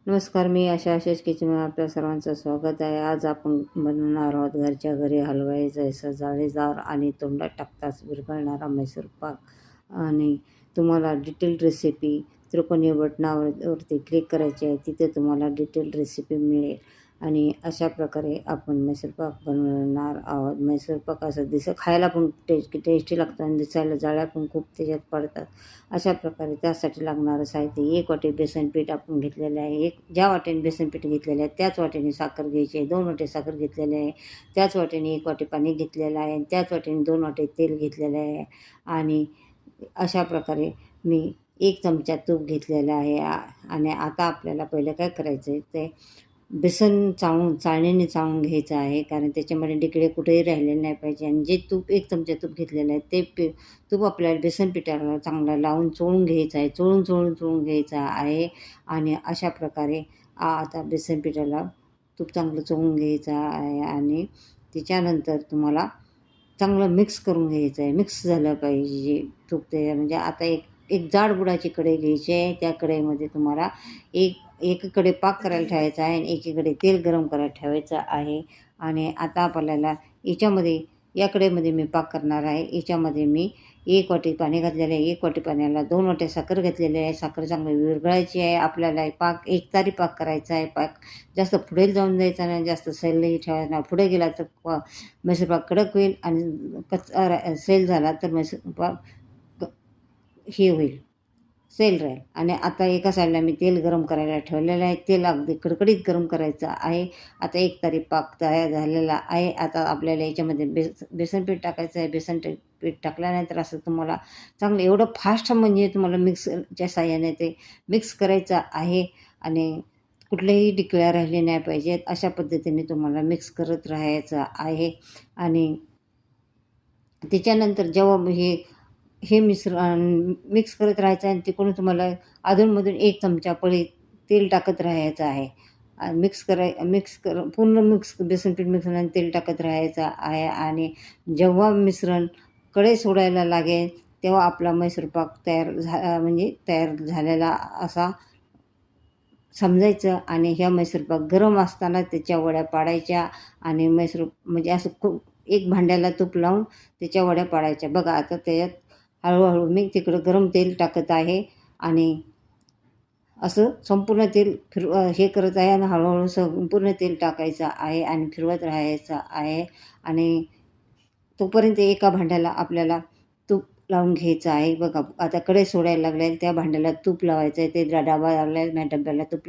नमस्कार, मी अशाच किचनमध्ये आपल्या सर्वांचं स्वागत आहे. आज आपण बनवणार आहोत घरच्या घरी हलवाई जैसा जाळीदार आणि तोंडात टाकताच विरघळणारा मैसूर पाक. आणि तुम्हाला डिटेल रेसिपी त्रिकोणी बटनावरती क्लिक करायची आहे, तिथे तुम्हाला डिटेल रेसिपी मिळेल. आणि अशा प्रकारे आपण मैसूर पाक बनवणार आहोत. मैसूर पाक असं खायला पण टेस्टी लागतं आणि दिसायला जाळ्या पण खूप त्याच्यात पडतात. अशा प्रकारे त्यासाठी लागणारं साहित्य: 1 वाटी बेसन पीठ आपण घेतलेलं आहे. ज्या वाटीने बेसन पीठ घेतलेलं आहे त्याच वाटीने साखर घ्यायची आहे. 2 वाटी साखर घेतलेली आहे. त्याच वाटीने 1 वाटी पाणी घेतलेलं आहे आणि त्याच वाटीने 2 वाटी तेल घेतलेलं आहे. आणि अशा प्रकारे मी 1 चमचा तूप घेतलेलं आहे. आणि आता आपल्याला पहिलं काय करायचं आहे, ते बेसन चाळणीने चाळून घ्यायचं आहे, कारण त्याच्यामध्ये डिकळे कुठेही राहिलेले नाही पाहिजे. आणि जे 1 चमचा तूप घेतलेलं आहे ते तूप आपल्याला बेसन पिठाला चांगलं लावून चोळून घ्यायचं आहे. चोळून घ्यायचं आहे. आणि अशा प्रकारे आता बेसन पिठाला तूप चांगलं चोळून घ्यायचं आहे. आणि त्याच्यानंतर तुम्हाला चांगलं मिक्स करून घ्यायचं आहे. मिक्स झालं पाहिजे तूप ते, म्हणजे आता एक जाड बुडाची कढई घ्यायची आहे. त्या कढईमध्ये तुम्हाला एकीकडे पाक करायला ठेवायचा आहे आणि एकीकडे तेल गरम करायला ठेवायचं आहे. आणि आता आपल्याला या कढईमध्ये मी पाक करणार आहे. याच्यामध्ये मी 1 वाटी पाणी घातलेलं आहे. 1 वाटी पाण्याला 2 वाट्या साखर घातलेली आहे. साखर चांगली विरघळायची आहे. आपल्याला एकतारी पाक करायचा आहे. पाक जास्त पुढे जाऊन द्यायचा नाही, जास्त सैलही ठेवायचा नाही. पुढे गेला तर मैसूर पाक कडक होईल आणि सैल झाला तर मैसूर पाक हे होईल, सैल राहील. आणि आता एका साईडला मी तेल गरम करायला ठेवलेलं आहे. तेल अगदी कडकडीत गरम करायचं आहे. आता एक तारी पाक तयार झालेला आहे. आता आपल्याला याच्यामध्ये बेसन पीठ टाकायचं आहे. बेसन पीठ टाकल्यानंतर असं तुम्हाला चांगलं एवढं फास्ट म्हणजे तुम्हाला मिक्सरच्या साहाय्याने ते मिक्स करायचं आहे. आणि कुठलेही डिकळ्या राहिले नाही पाहिजेत. अशा पद्धतीने तुम्हाला मिक्स करत राहायचं आहे. आणि त्याच्यानंतर जेव्हा हे मिश्रण मिक्स करत राहायचं आहे आणि तिकडून तुम्हाला अधूनमधून 1 चमचा पळी तेल टाकत राहायचं आहे. पूर्ण बेसन पीठ मिक्स आणि तेल टाकत राहायचं आहे. आणि जेव्हा मिश्रण कढई सोडायला लागेल तेव्हा आपला मैसूर पाक तयार झालेला असा समजायचं. आणि ह्या मैसूर पाक गरम असताना त्याच्या वड्या पाडायच्या. आणि म्हणजे असं खूप एक भांड्याला तूप लावून त्याच्या वड्या पाडायच्या. बघा, आता त्याच्यात हळूहळू मी तिकडं गरम तेल टाकत आहे आणि असं संपूर्ण तेल हे करत आहे आणि हळूहळू संपूर्ण तेल टाकायचं आहे आणि फिरवत राहायचं आहे. आणि तोपर्यंत एका भांड्याला आपल्याला तूप लावून घ्यायचं आहे. बघा, आता कढई सोडायला लागले, त्या भांड्याला तूप लावायचं आहे. ते डबा लागला, डब्याला तूप